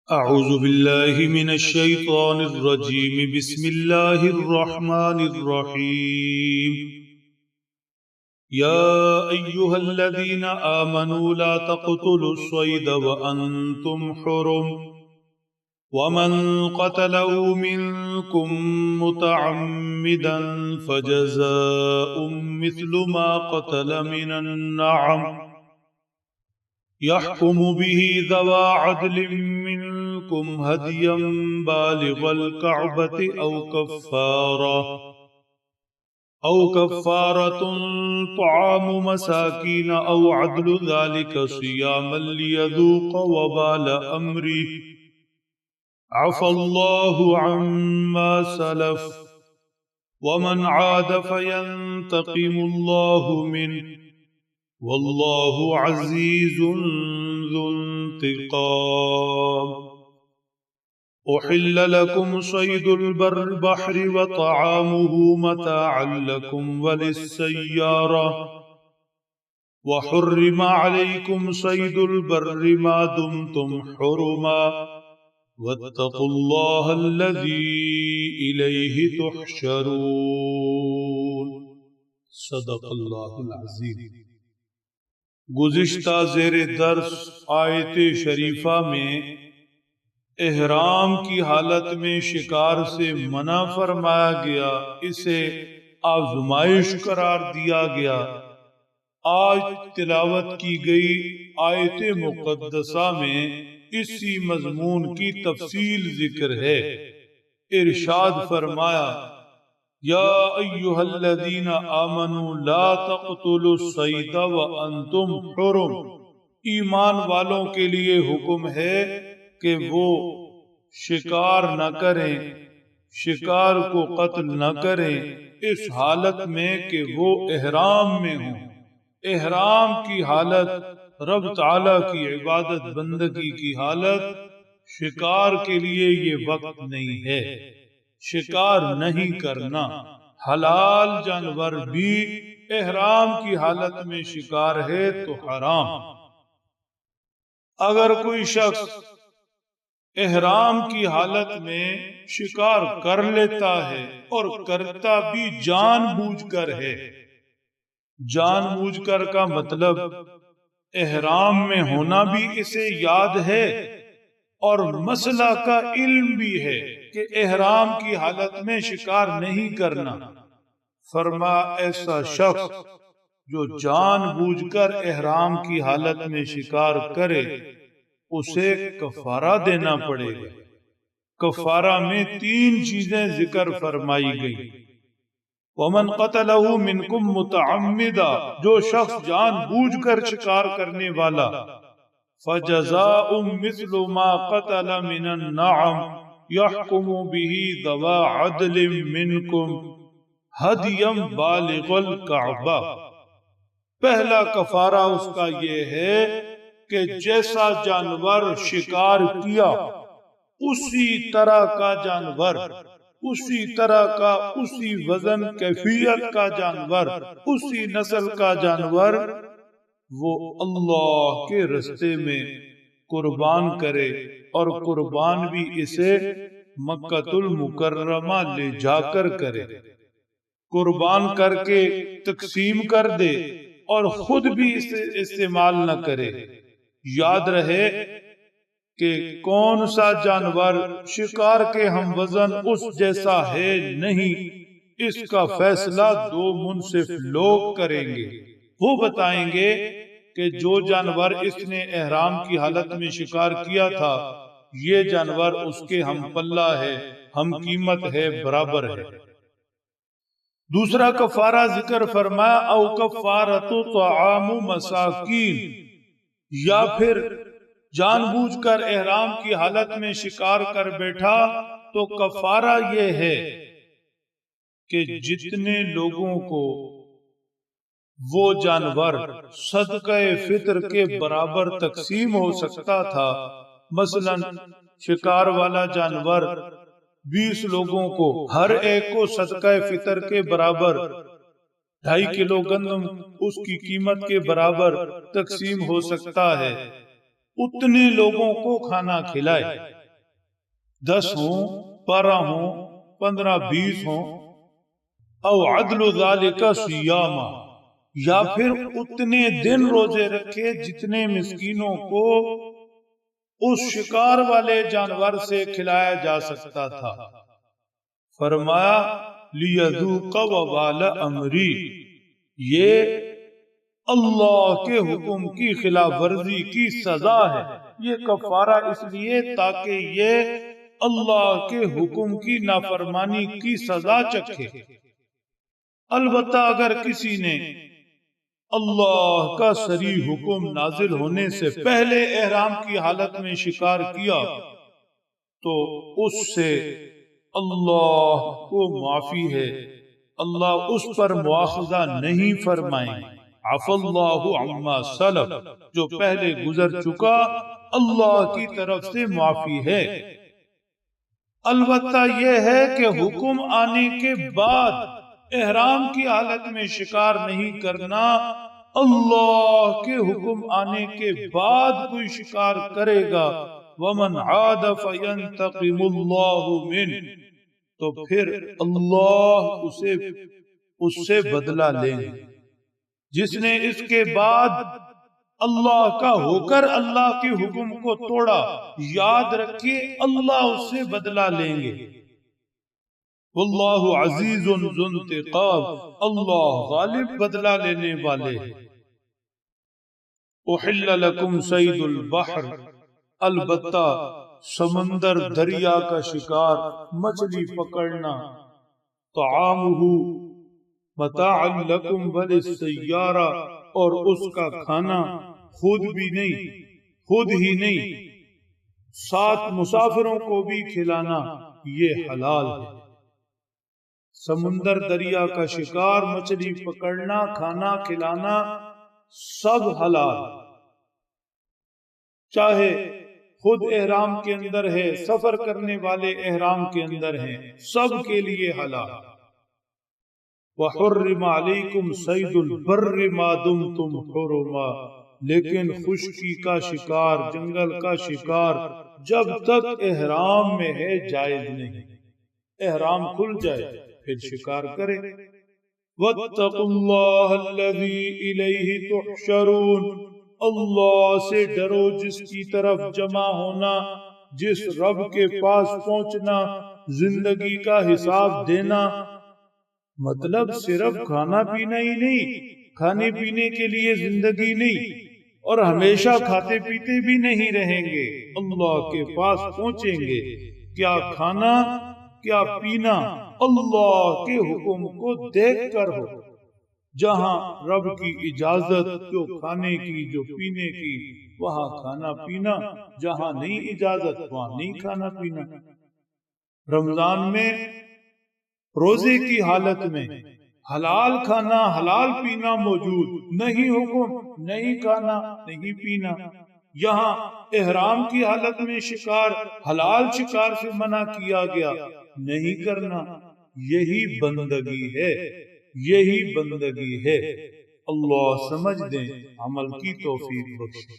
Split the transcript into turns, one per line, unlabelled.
أعوذ بالله من الشيطان الرجيم بسم الله الرحمن الرحيم يا أيها الذين آمنوا لا تقتلوا الصيد وأنتم حرم ومن قتله منكم متعمدا فجزاء مثل ما قتل من النعم يحكم به ذوى عدل منكم هديا بالغ الكعبة أو كفارة طعام مساكين أو عدل ذلك صياما ليذوق وبال أمره عفى الله عما سلف ومن عاد فينتقم الله منه والله عزيز ذو انتقام أحل لكم صيد البحر وطعامه متاعا لكم وللسيارة وحرم عليكم صيد البر ما دمتم حرما واتقوا الله الذي إليه تحشرون صدق اللہ العظیم۔ گزشتہ زیر درس آیت شریفہ میں احرام کی حالت میں شکار سے منع فرمایا گیا، اسے آزمائش قرار دیا گیا۔ آج تلاوت کی گئی آیت مقدسہ میں اسی مضمون کی تفصیل ذکر ہے۔ ارشاد فرمایا یا ایہا الذین آمنوا لا تقتلوا الصید وانتم حرم، ایمان والوں کے لیے حکم ہے کہ وہ شکار نہ کریں، شکار کو قتل نہ کریں اس حالت میں کہ وہ احرام میں ہوں۔ احرام کی حالت رب تعالی کی عبادت بندگی کی حالت، شکار کے لیے یہ وقت نہیں ہے۔ شکار نہیں کرنا، حلال جانور بھی احرام کی حالت میں شکار ہے تو حرام۔ اگر کوئی شخص احرام کی حالت میں شکار کر لیتا ہے اور کرتا بھی جان بوجھ کر ہے، جان بوجھ کر کا مطلب احرام میں ہونا بھی اسے یاد ہے اور مسئلہ کا علم بھی ہے کہ احرام کی حالت میں شکار نہیں کرنا، فرما ایسا شخص جو جان بوجھ کر احرام کی حالت میں شکار کرے اسے کفارہ دینا پڑے گا۔ کفارہ میں 3 چیزیں ذکر فرمائی گئی۔ وَمَنْ قَتَلَهُ مِنْكُمْ مُتَعَمِّدًا، جو شخص جان بوجھ کر شکار کرنے والا، فَجَزَاءٌ مِثْلُ مَا قَتَلَ مِنَ النَّعَمِ يَحْكُمُ بِهِ ذَوَى عَدْلٍ مِّنْكُمْ هَدْيًا بَالِغَ الْكَعْبَةِ، پہلا کفارہ اس کا یہ ہے کہ جیسا جانور شکار کیا اسی طرح کا جانور، اسی طرح کا، اسی وزن کیفیت کا جانور، اسی نسل کا جانور وہ اللہ کے رستے میں قربان کرے، اور قربان بھی اسے مکہ المکرمہ لے جا کر کرے، قربان کر کے تقسیم کر دے اور خود بھی اسے استعمال نہ کرے۔ یاد رہے کہ کون سا جانور شکار کے ہم وزن اس جیسا ہے نہیں، اس کا فیصلہ 2 منصف لوگ کریں گے۔ وہ بتائیں گے کہ جو جانور اس نے احرام کی حالت میں شکار کیا تھا یہ جانور اس کے ہم پلہ ہے، ہم قیمت ہے، برابر ہے۔ دوسرا کفارہ ذکر فرمایا او کفارۃ طعام مساکین، یا پھر جان بوجھ کر احرام کی حالت میں شکار کر بیٹھا تو کفارہ یہ ہے کہ جتنے لوگوں کو وہ جانور صدقہ فطر کے برابر تقسیم ہو سکتا تھا، مثلا شکار والا جانور 20 لوگوں کو، ہر ایک کو صدقہ فطر کے برابر 2.5 کلو گندم اس کی قیمت کے برابر تقسیم ہو سکتا ہے، اتنے لوگوں کو کھانا کھلائے، 10 ہوں، 12 ہوں، 15 20 ہوں، او عدل ذالک صیاما، یا پھر اتنے دن روزے رکھے جتنے مسکینوں کو اس شکار والے جانور سے کھلایا جا سکتا تھا۔ فرمایا لیذوق وبال امری، یہ اللہ کے حکم کی خلاف ورزی کی سزا ہے، یہ کفارہ اس لیے تاکہ یہ اللہ کے حکم کی نافرمانی کی سزا چکھے۔ البتہ اگر کسی نے اللہ کا صریح حکم نازل ہونے سے پہلے احرام کی حالت میں شکار کیا تو اس سے اللہ کو معافی ہے، اللہ اس پر مواخذہ نہیں فرمائیں۔ عفا اللہ عما سلف، جو پہلے گزر چکا اللہ کی طرف سے معافی ہے۔ البتہ یہ ہے کہ حکم آنے کے بعد احرام کی حالت میں شکار نہیں کرنا، اللہ کے حکم آنے کے بعد کوئی شکار کرے گا وَمَنْ عَادَ فَيَنْتَقِمُ اللَّهُ مِنْهُ، تو پھر اللہ اس سے بدلہ لیں گے۔ جس نے اس کے بعد اللہ کا ہو کر اللہ کے حکم کو توڑا، یاد رکھیے اللہ اس سے بدلہ لیں گے۔ واللہ عزیز ذو انتقام، اللہ غالب بدلہ لینے والے ہیں۔ احل لکم صید البحر، البتہ سمندر دریا کا شکار، مچھلی پکڑنا، طعامہ متاعا لکم وللسیارہ، اور اس کا کھانا خود ہی نہیں ساتھ مسافروں کو بھی کھلانا، یہ حلال ہے۔ سمندر دریا کا شکار، مچھلی پکڑنا، کھانا کھلانا سب حلال، چاہے خود احرام کے اندر ہے، سفر کرنے والے احرام کے اندر ہیں، سب کے لیے حلال۔ وَحُرِّمَ عَلَيْكُمْ صَيْدُ الْبَرِّ مَا دُمْتُمْ حُرُمًا، لیکن خشکی کا شکار، جنگل کا شکار جب تک احرام میں ہے جائز نہیں، احرام کھل جائے پھر شکار کرے۔ وَاتَّقُوا اللَّهَ الَّذِي إِلَيْهِ تُحْشَرُونَ، اللہ سے ڈرو جس کی طرف جمع ہونا، جس رب کے پاس پہنچنا، زندگی کا حساب دینا۔ مطلب صرف کھانا پینا ہی نہیں، کھانے پینے کے لیے زندگی نہیں، اور ہمیشہ کھاتے پیتے بھی نہیں رہیں گے، اللہ کے پاس پہنچیں گے۔ کیا کھانا کیا پینا اللہ کے حکم کو دیکھ کر ہو، جہاں رب کی اجازت جو کھانے کی جو پینے کی وہاں کھانا پینا، جہاں نہیں اجازت وہاں نہیں کھانا پینا۔ رمضان میں روزے کی حالت میں حلال کھانا حلال پینا موجود، نہیں حکم نہیں کھانا نہیں پینا۔ یہاں احرام کی حالت میں شکار، حلال شکار سے منع کیا گیا، نہیں کرنا۔ یہی بندگی ہے، یہی بندگی ہے۔ اللہ سمجھ دیں، عمل کی توفیق بخشے۔